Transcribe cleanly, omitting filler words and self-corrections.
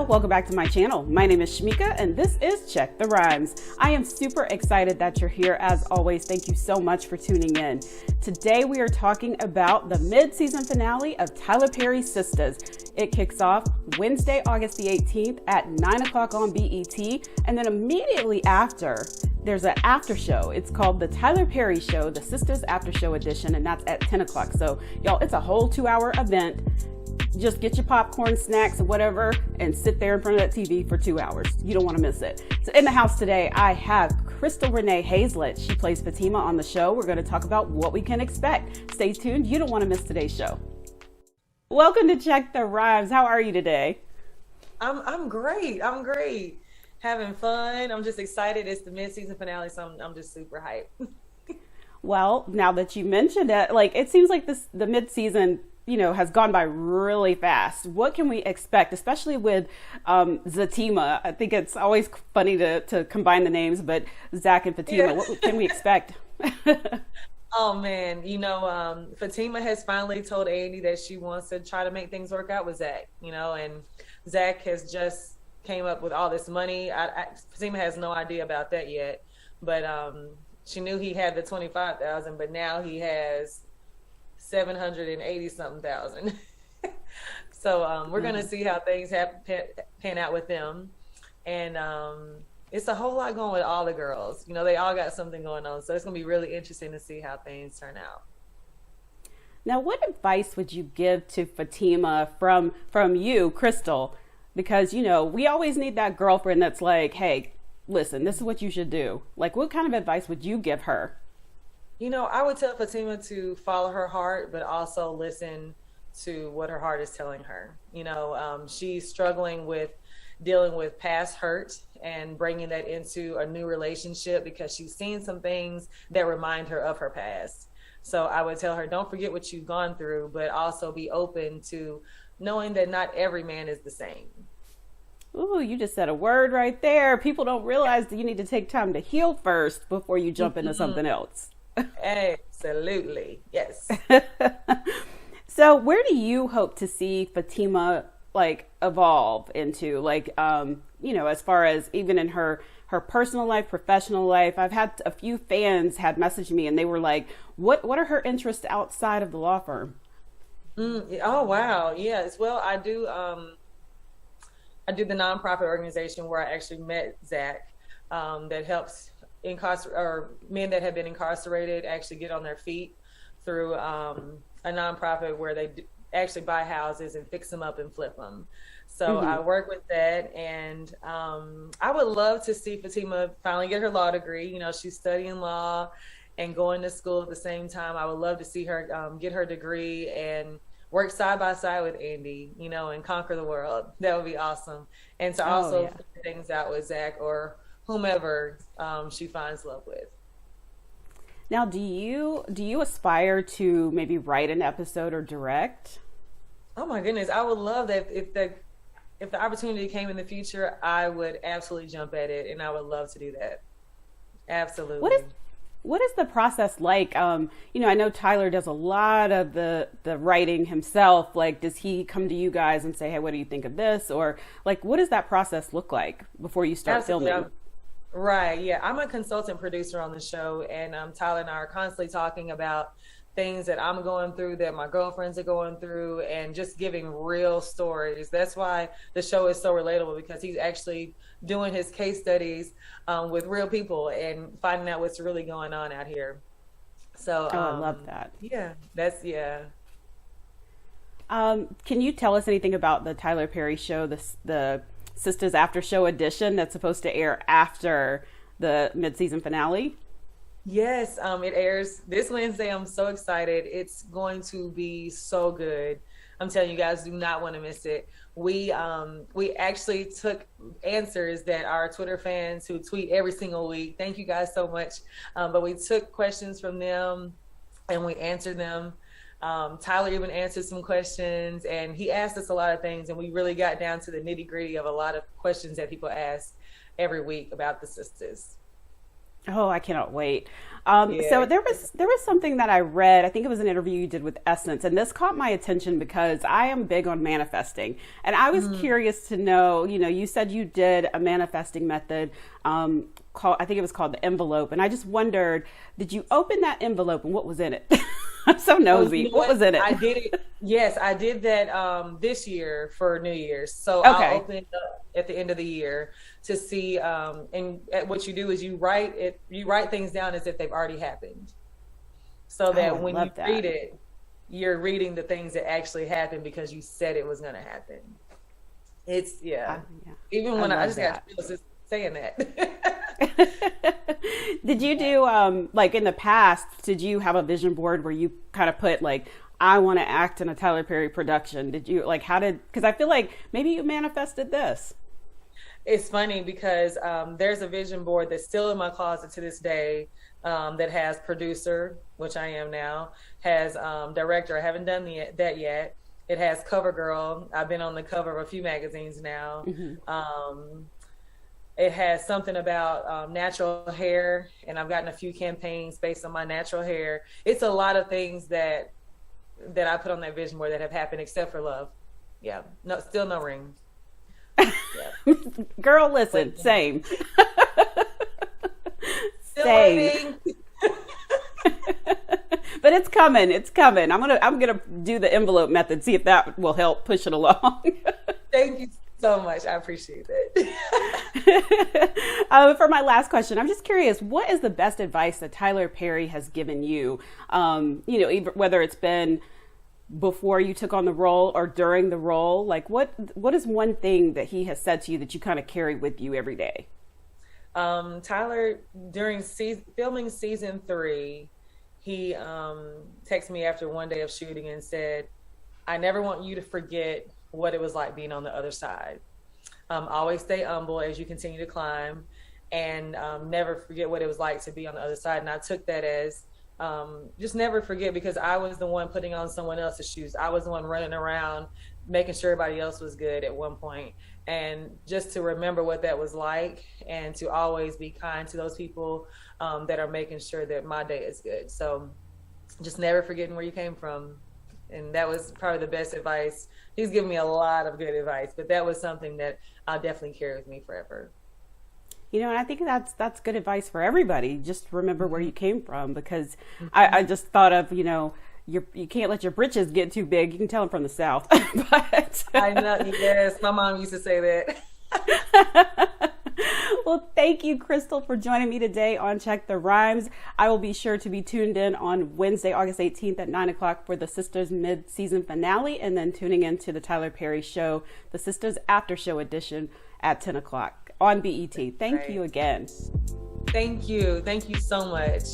y'all, welcome back to my channel. My name is Shmika and this is Check the Rhymes. I am super excited that you're here as always. Thank you so much for tuning in. Today we are talking about the mid-season finale of Tyler Perry's Sistas. It kicks off Wednesday, August the 18th at 9 o'clock on BET, and then immediately after, there's an after show. It's called the Tyler Perry Show, the Sistas After Show Edition, and that's at 10 o'clock. So y'all, it's a whole 2-hour event. Just get your popcorn, snacks, or whatever, and sit there in front of that TV for 2 hours. You don't want to miss it. So in the house today, I have Renee Hayslett. She plays Fatima on the show. We're going to talk about what we can expect. Stay tuned. You don't want to miss today's show. Welcome to Check the Rhymes. How are you today? I'm great. I'm great. Having fun. I'm just excited. It's the mid-season finale, so I'm just super hyped. Well, now that you mentioned it, it seems like the mid-season has gone by really fast. What can we expect, especially with Fatima? I think it's always funny to combine the names, but Zach and Fatima, yeah. What can we expect? Oh man, Fatima has finally told Andy that she wants to try to make things work out with Zach, and Zach has just came up with all this money. Fatima has no idea about that yet, but she knew he had the $25,000, but now he has 780 something thousand. So we're gonna see how things pan out with them, and it's a whole lot going with all the girls. They all got something going on, so it's gonna be really interesting to see how things turn out. Now, what advice would you give to Fatima from you, Crystal? Because we always need that girlfriend that's like, hey, listen, this is what you should do. What kind of advice would you give her? I would tell Fatima to follow her heart, but also listen to what her heart is telling her. She's struggling with dealing with past hurt and bringing that into a new relationship because she's seen some things that remind her of her past. So I would tell her, don't forget what you've gone through, but also be open to knowing that not every man is the same. Ooh, you just said a word right there. People don't realize that you need to take time to heal first before you jump into something else. Absolutely. Yes. So where do you hope to see Fatima evolve into, as far as even in her personal life, professional life? I've had a few fans had messaged me and they were like, what are her interests outside of the law firm? Oh, wow. Yes. Well, I do the nonprofit organization where I actually met Zach, that helps men that have been incarcerated actually get on their feet through a nonprofit where they actually buy houses and fix them up and flip them. So I work with that, and I would love to see Fatima finally get her law degree. She's studying law and going to school at the same time. I would love to see her get her degree and work side by side with Andy, and conquer the world. That would be awesome. And to also figure things out with Zach or whomever she finds love with. Now, do you aspire to maybe write an episode or direct? Oh my goodness, I would love that. If the opportunity came in the future, I would absolutely jump at it, and I would love to do that. Absolutely. What is the process like? I know Tyler does a lot of the writing himself. Does he come to you guys and say, hey, what do you think of this? Or what does that process look like before you start filming? Right. Yeah. I'm a consultant producer on the show, and Tyler and I are constantly talking about things that I'm going through, that my girlfriends are going through, and just giving real stories. That's why the show is so relatable, because he's actually doing his case studies with real people and finding out what's really going on out here. So I love that. Yeah. Can you tell us anything about the Tyler Perry show, the Sistas After Show Edition that's supposed to air after the mid-season finale? Yes, it airs this Wednesday. I'm so excited. It's going to be so good. I'm telling you guys, do not want to miss it. We actually took answers that our Twitter fans who tweet every single week. Thank you guys so much. But we took questions from them and we answered them. Tyler even answered some questions, and he asked us a lot of things, and we really got down to the nitty-gritty of a lot of questions that people ask every week about the sisters. Oh, I cannot wait. Yeah. So there was something that I read. I think it was an interview you did with Essence, and this caught my attention because I am big on manifesting, and I was curious to know. You said you did a manifesting method called, I think it was called the envelope, and I just wondered, did you open that envelope and what was in it? I'm so nosy. What was in it? I did it. Yes, I did that this year for New Year's. So Okay. I'll open it up at the end of the year to see. And what you do is you write things down as if they've already happened, so that I when love you that. read it, you're reading the things that actually happened because you said it was going to happen. It's Yeah. Even when I love just that. got chills just saying that. Did you do like in the past, did you have a vision board where you kind of put like, I want to act in a Tyler Perry production? Did you like, because I feel like maybe you manifested this. It's funny because there's a vision board that's still in my closet to this day, that has producer, which I am now, has director. I haven't done that yet. It has cover girl. I've been on the cover of a few magazines now. It has something about natural hair, and I've gotten a few campaigns based on my natural hair. It's a lot of things that I put on that vision board that have happened, except for love. Yeah, no, still no ring. Yeah. Girl, listen, same. Still Same. waiting. But it's coming. It's coming. I'm gonna do the envelope method, see if that will help push it along. Thank you so much. I appreciate it. For my last question, I'm just curious, what is the best advice that Tyler Perry has given you? Whether it's been before you took on the role or during the role, like what is one thing that he has said to you that you kind of carry with you every day? Tyler, during filming season 3, he texted me after one day of shooting and said, I never want you to forget what it was like being on the other side. Always stay humble as you continue to climb, and never forget what it was like to be on the other side. And I took that as just never forget, because I was the one putting on someone else's shoes. I was the one running around making sure everybody else was good at one point. And just to remember what that was like, and to always be kind to those people that are making sure that my day is good. So just never forgetting where you came from. And that was probably the best advice. He's given me a lot of good advice, but that was something that I'll definitely carry with me forever. And I think that's good advice for everybody. Just remember where you came from, because I just thought of, you can't let your britches get too big. You can tell I'm from the South. But I know, yes, my mom used to say that. Well, thank you, Crystal, for joining me today on Check the Rhymes. I will be sure to be tuned in on Wednesday, August 18th at 9 o'clock for the Sistas mid-season finale, and then tuning into the Tyler Perry show, the Sistas After Show Edition at 10 o'clock on BET. Thank you again. Thank you. Thank you so much.